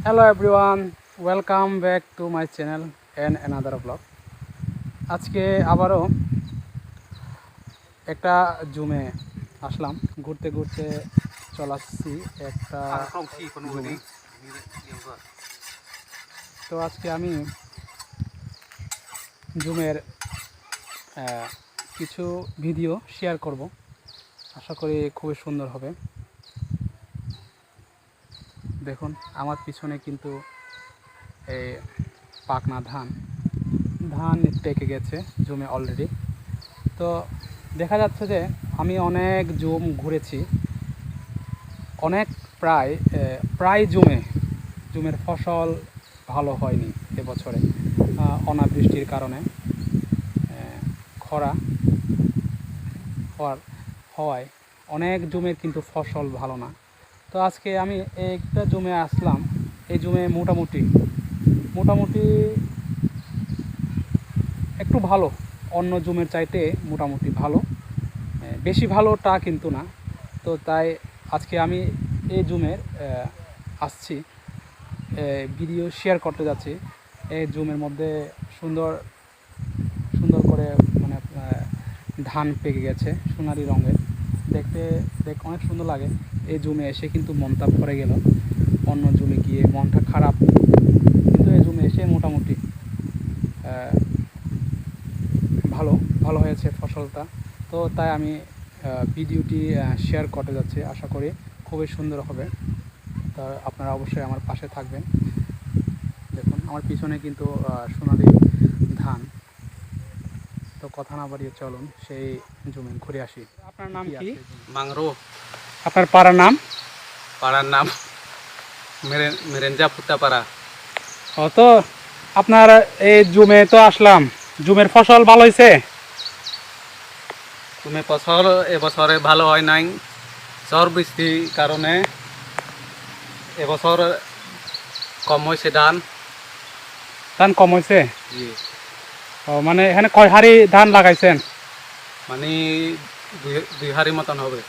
Hello everyone, welcome back to my channel and another vlog. আজকে আবারও একটা জুমে আসলাম, ঘুরতে ঘুরতে চলে আসছি একটা জুমে। তো আজকে আমি জুমের কিছু ভিডিও শেয়ার করব, আশা করি খুবই সুন্দর হবে। দেখুন আমার পিছনে কিন্তু এই পাকনা ধান পেকে গেছে জুমে অলরেডি। তো দেখা যাচ্ছে যে আমি অনেক জুম ঘুরেছি, অনেক প্রায় জুমের ফসল ভালো হয়নি এবছরে। অনাবৃষ্টির কারণে খরা হওয়ায় অনেক জুমের কিন্তু ফসল ভালো না। তো আজকে আমি একটা জুমে আসলাম, এই জুমে মোটামুটি একটু ভালো, অন্য জুমের চাইতে মোটামুটি ভালো, বেশি ভালোটা কিন্তু না। তো তাই আজকে আমি এই জুমের আসছি, ভিডিও শেয়ার করতে যাচ্ছি। এই জুমের মধ্যে সুন্দর করে মানে ধান পেকে গেছে সোনালি রঙের, দেখতে অনেক সুন্দর লাগে। এই জুমে এসে কিন্তু মনটা ভরে গেল, অন্য জুমে গিয়ে মনটা খারাপ, কিন্তু এই জুমে এসে মোটামুটি ভালো হয়েছে ফসলটা। তো তাই আমি ভিডিওটি শেয়ার করতে যাচ্ছি, আশা করি খুবই সুন্দর হবে। তা আপনারা অবশ্যই আমার পাশে থাকবেন। দেখুন আমার পিছনে কিন্তু সোনালি ধান। তো কথা না বাড়িয়ে চলুন সেই জমি ঘুরে আসি। আপনার নাম কি? মাংরো। আপনার পাড়ার নাম? পাড়ার নাম মেরেঞ্জা ফুটাপাড়া। ও, তো আপনার এই জুমে তো আসলাম, জুমের ফসল ভালো হয়েছে? তুমি ফসল এবছরে ভালো হয় নাই, ঝড় বৃষ্টির কারণে এবছর কম হয়েছে ধান কম হয়েছে? জি। ও, মানে এখানে কয় হাড়ি ধান লাগাইছেন? মানে দুই হাড়ি মতন হবে।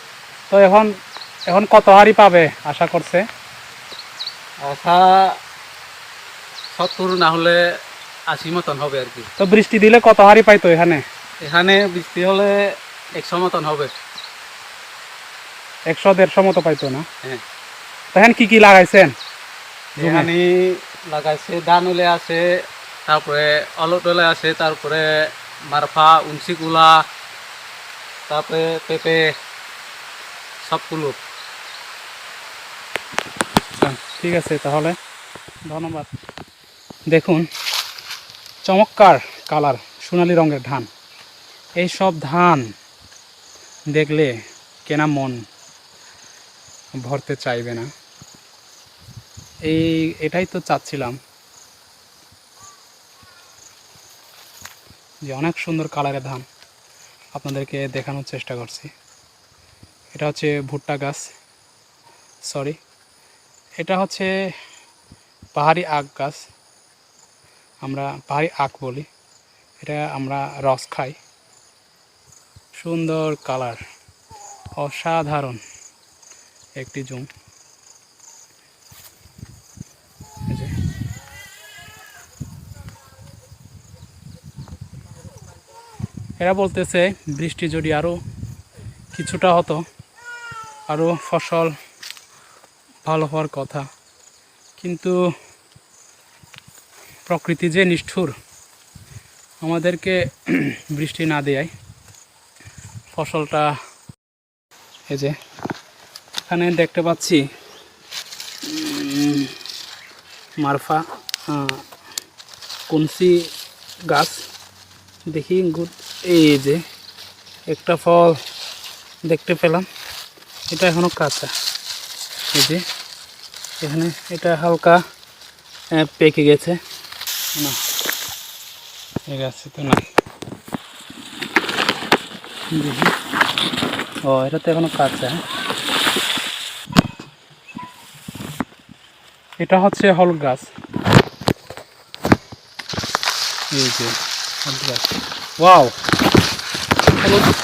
তো এখন কত হাড়ি পাবে আশা করছে? আশা 70 না হলে 80 মতন হবে আর কি। তো বৃষ্টি দিলে কত হাড়ি পাইতো এখানে? এখানে বৃষ্টি হলে 100 মতন হবে। 100-150 মতো পাইতো না? হ্যাঁ। এখানে কি লাগাইছেন? এখানে লাগাইছে ধান হলে আছে, তারপরে অলট হলে আছে, তারপরে মারফা উনসিকুলা, তারপরে পেঁপে সবগুলো। ঠিক আছে, তাহলে ধন্যবাদ। দেখুন চমৎকার কালার, সোনালি রঙের ধান। এই সব ধান দেখলে কেনা মন ভরতে চাইবে না। এটাই তো চাচ্ছিলাম, যে অনেক সুন্দর কালারের ধান আপনাদেরকে দেখানোর চেষ্টা করছি। এটা হচ্ছে ভুট্টা গাছ, এটা হচ্ছে পাহাড়ি আখ গাছ, আমরা পাহাড়ি আখ বলি, এটা আমরা রস খাই। সুন্দর কালার, অসাধারণ একটি জুম। এরা বলতেছে বৃষ্টি যদি আরও কিছুটা হতো, আরও ফসল ভালো হওয়ার কথা, কিন্তু প্রকৃতি যে নিষ্ঠুর, আমাদেরকে বৃষ্টি না দেয় ফসলটা। এই যে এখানে দেখতে পাচ্ছি মারফা কনসি গাছ, দেখি এই যে একটা ফল দেখতে পেলাম, এটা এখনো কাঁচা। এই যে এখানে এটা হালকা পেকে গেছে না, এই গাছে তো নাই। দেখি, ও এটা তো এখনো কাঁচা। এটা হচ্ছে হলুদ গাছ, এই যে হলুদ গাছ। ওয়াও,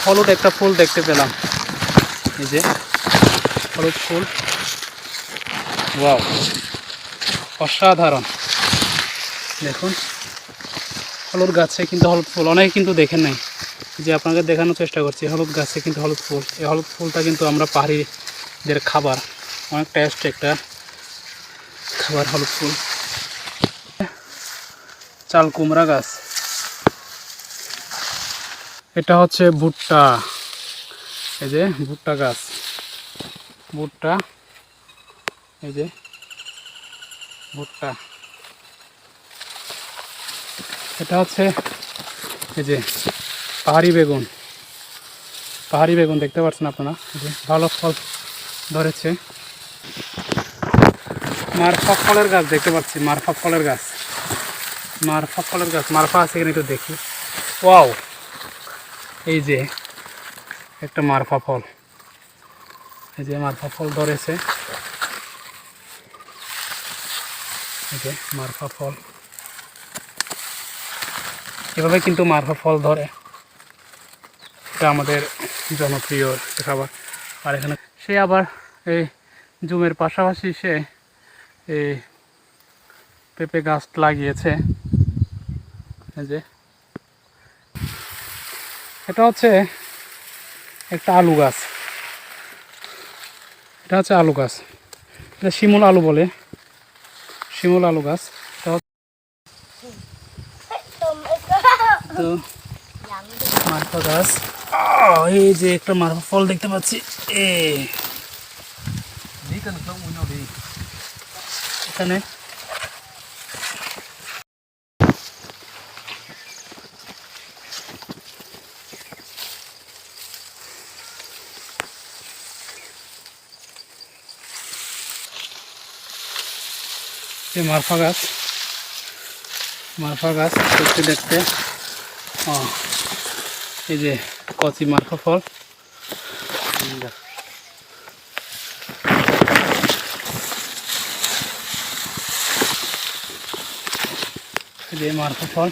হলুদ একটা ফুল দেখতে পেলাম, এই যে হলুদ ফুল। ওয়াও, অসাধারণ। দেখুন হলুদ গাছে কিন্তু হলুদ ফুল, অনেকে কিন্তু দেখেন নাই, যে আপনাকে দেখানোর চেষ্টা করছি। হলুদ গাছে কিন্তু হলুদ ফুল, এই হলুদ ফুলটা কিন্তু আমরা পাহাড়িদের খাবার, অনেক টেস্ট একটা খাবার হলুদ ফুল। চাল কুমড়া গাছ, এটা হচ্ছে ভুট্টা, এই যে ভুট্টা গাছ, ভুট্টা, এই যে ভুট্টা। এটা হচ্ছে এই যে পাহাড়ি বেগুন, পাহাড়ি বেগুন দেখতে পাচ্ছেন আপনারা, এই যে ভালো ফল ধরেছে। মারফা ফলের গাছ দেখতে পাচ্ছি, মারফা ফলের গাছ, মারফা ফলের গাছ, মারফা আছে এখানে একটু দেখি। ওয়াও, এই যে একটা মারফা ফল, এই যে মারফা ফল ধরেছে, এই যে মারফা ফল, এভাবে কিন্তু মারফা ফল ধরে। এটা আমাদের জনপ্রিয় একটা খাবার। আর এখানে সে আবার এই জুমের পাশাপাশি সে এই পেঁপে গাছ লাগিয়েছে। এই যে এটা হচ্ছে একটা আলু গাছ, এটা হচ্ছে আলু গাছ, এটা শিমুল আলু বলে, শিমুল আলু গাছ। তো মারফা গাছ, এই যে একটা মারফা ফল দেখতে পাচ্ছি, এখানে এই মারফা গাছ, মারফা গাছ দেখতে দেখতে এই যে কচি মারফা ফল, এই যে মারফা ফল।